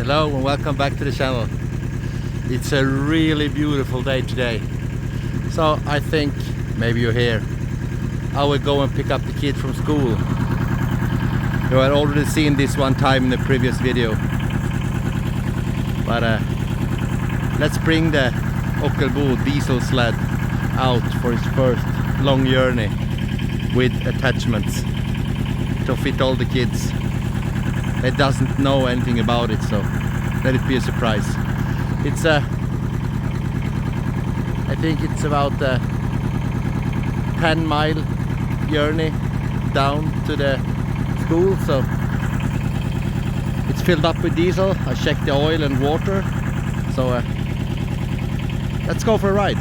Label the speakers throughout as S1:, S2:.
S1: Hello and welcome back to the channel. It's a really beautiful day today. So I think, maybe you're here, I will go and pick up the kid from school. You had already seen this one time in the previous video. But let's bring the Ockelbo Diesel sled out for its first long journey with attachments to fit all the kids. It doesn't know anything about it, so let it be a surprise. It's I think it's about a 10-mile journey down to the school, so it's filled up with diesel. I checked the oil and water, so let's go for a ride.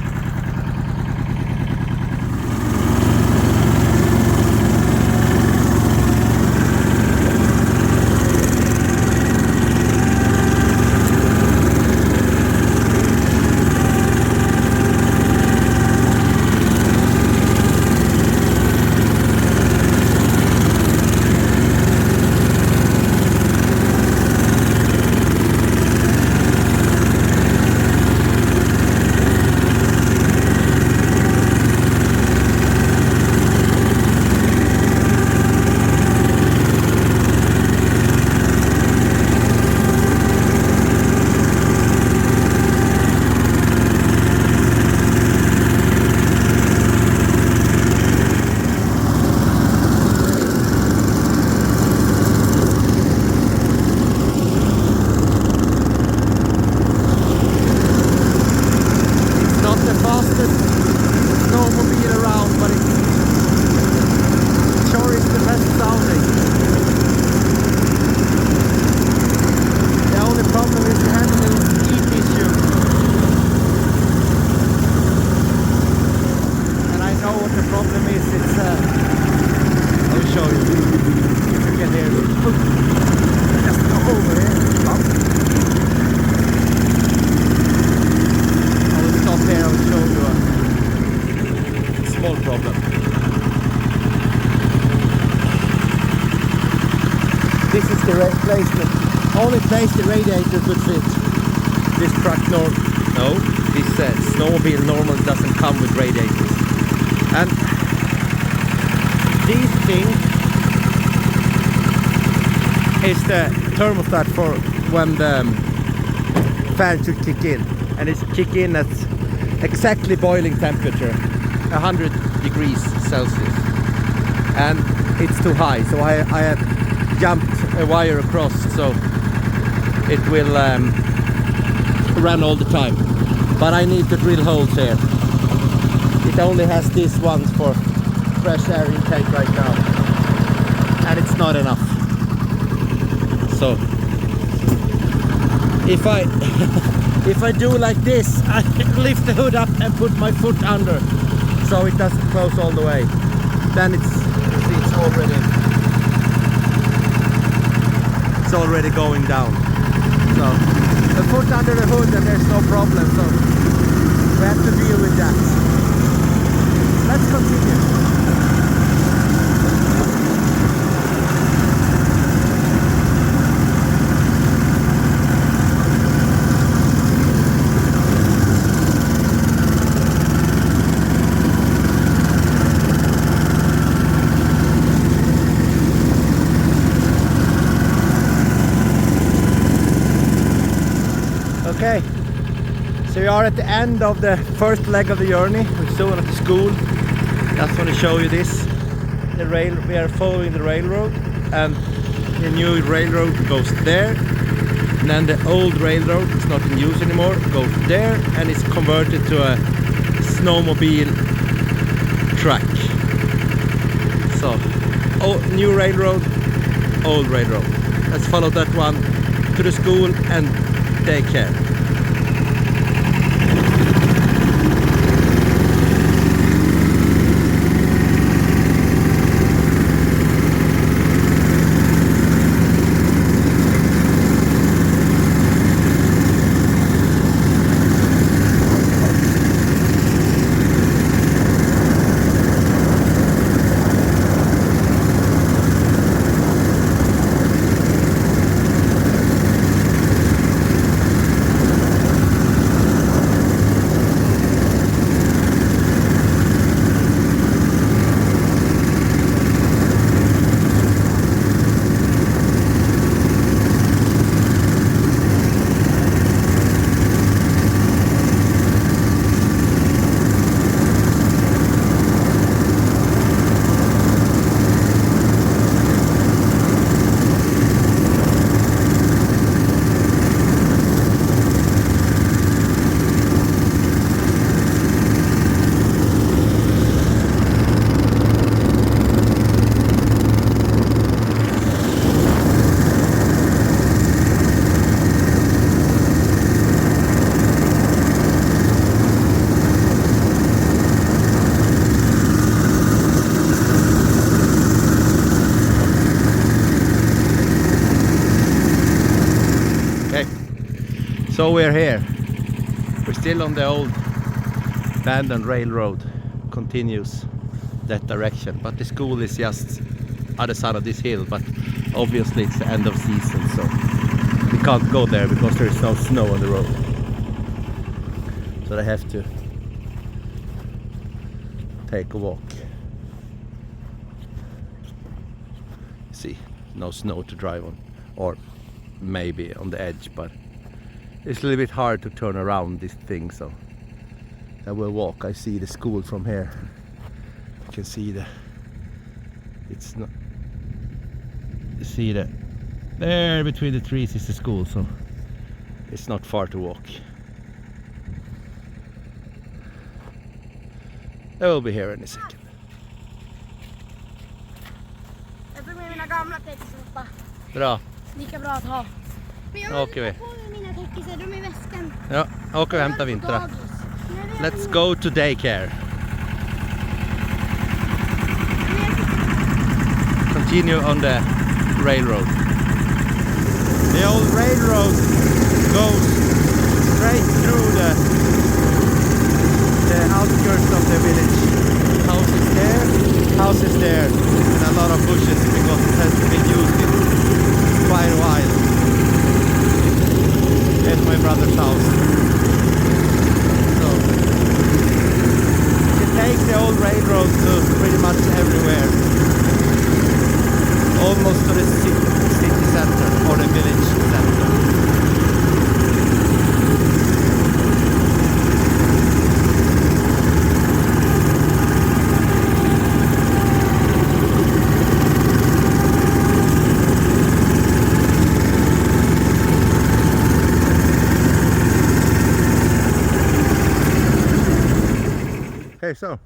S1: Snowmobile around, but it sure is the best sounding. The only problem is we had a little heat issue, and I know what the problem is. It's I'll show you if you can hear me. Just go over here. I will stop here. I will show you a small problem. This is the replacement. Only place the radiator could fit. This truck this Snowmobile normally doesn't come with radiators. And this thing is the thermostat for when the fan should kick in, and it's kick in at exactly boiling temperature, 100 degrees Celsius, and it's too high, so I have jumped a wire across so it will run all the time. But I need to drill holes here. It only has these ones for fresh air intake right now, and it's not enough. So if I if I do like this, I lift the hood up and put my foot under so it doesn't close all the way. Then it's already going down. So a foot under the hood and there's no problem. So we have to deal with that. Let's continue. Okay, so we are at the end of the first leg of the journey. We're still at the school. Just want to show you this. We are following the railroad, and the new railroad goes there, and then the old railroad is not in use anymore, goes there, and it's converted to a snowmobile track. So, new railroad, old railroad. Let's follow that one to the school and take care. Okay, so we're here. We're still on the old abandoned railroad. Continues that direction, but the school is just other side of this hill, but obviously it's the end of season, so we can't go there because there is no snow on the road. So they have to take a walk. See, no snow to drive on, or maybe on the edge, but it's a little bit hard to turn around this thing, so I will walk. I see the school from here. You can see it's not, you see that there between the trees is the school, so it's not far to walk. I will be here in a second.
S2: Jag tog med mina gamla täckisar.
S1: Bra.
S2: Lika bra att ha. Men jag
S1: Åker vi.
S2: på mina täckisar, de är i väskan.
S1: Ja, åker vi hämta vintra. Let's go to daycare. Continue on the railroad. The old railroad goes straight through the outskirts of the village. Houses there, and a lot of bushes because it has been used in quite a while. There's my brother's house. So you can take the old railroad to pretty much everywhere. Almost to the city center or the village center. Okay, so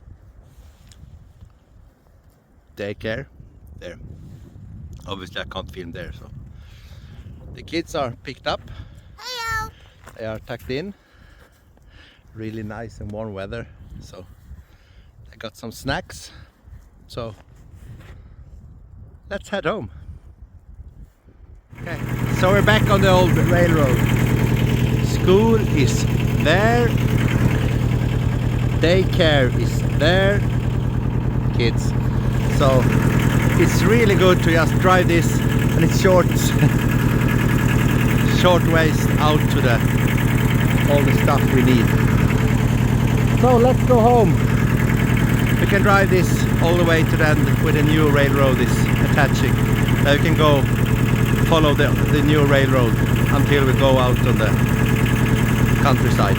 S1: daycare there. Obviously I can't film there, so the kids are picked up.
S2: Hello.
S1: They are tucked in. Really nice and warm weather, so I got some snacks. So let's head home. Okay, so we're back on the old railroad. School is there. Daycare is there. Kids. So it's really good to just drive this, and it's short ways out to all the stuff we need. So let's go home. We can drive this all the way to the end where the new railroad is attaching. Now you can go follow the new railroad until we go out on the countryside.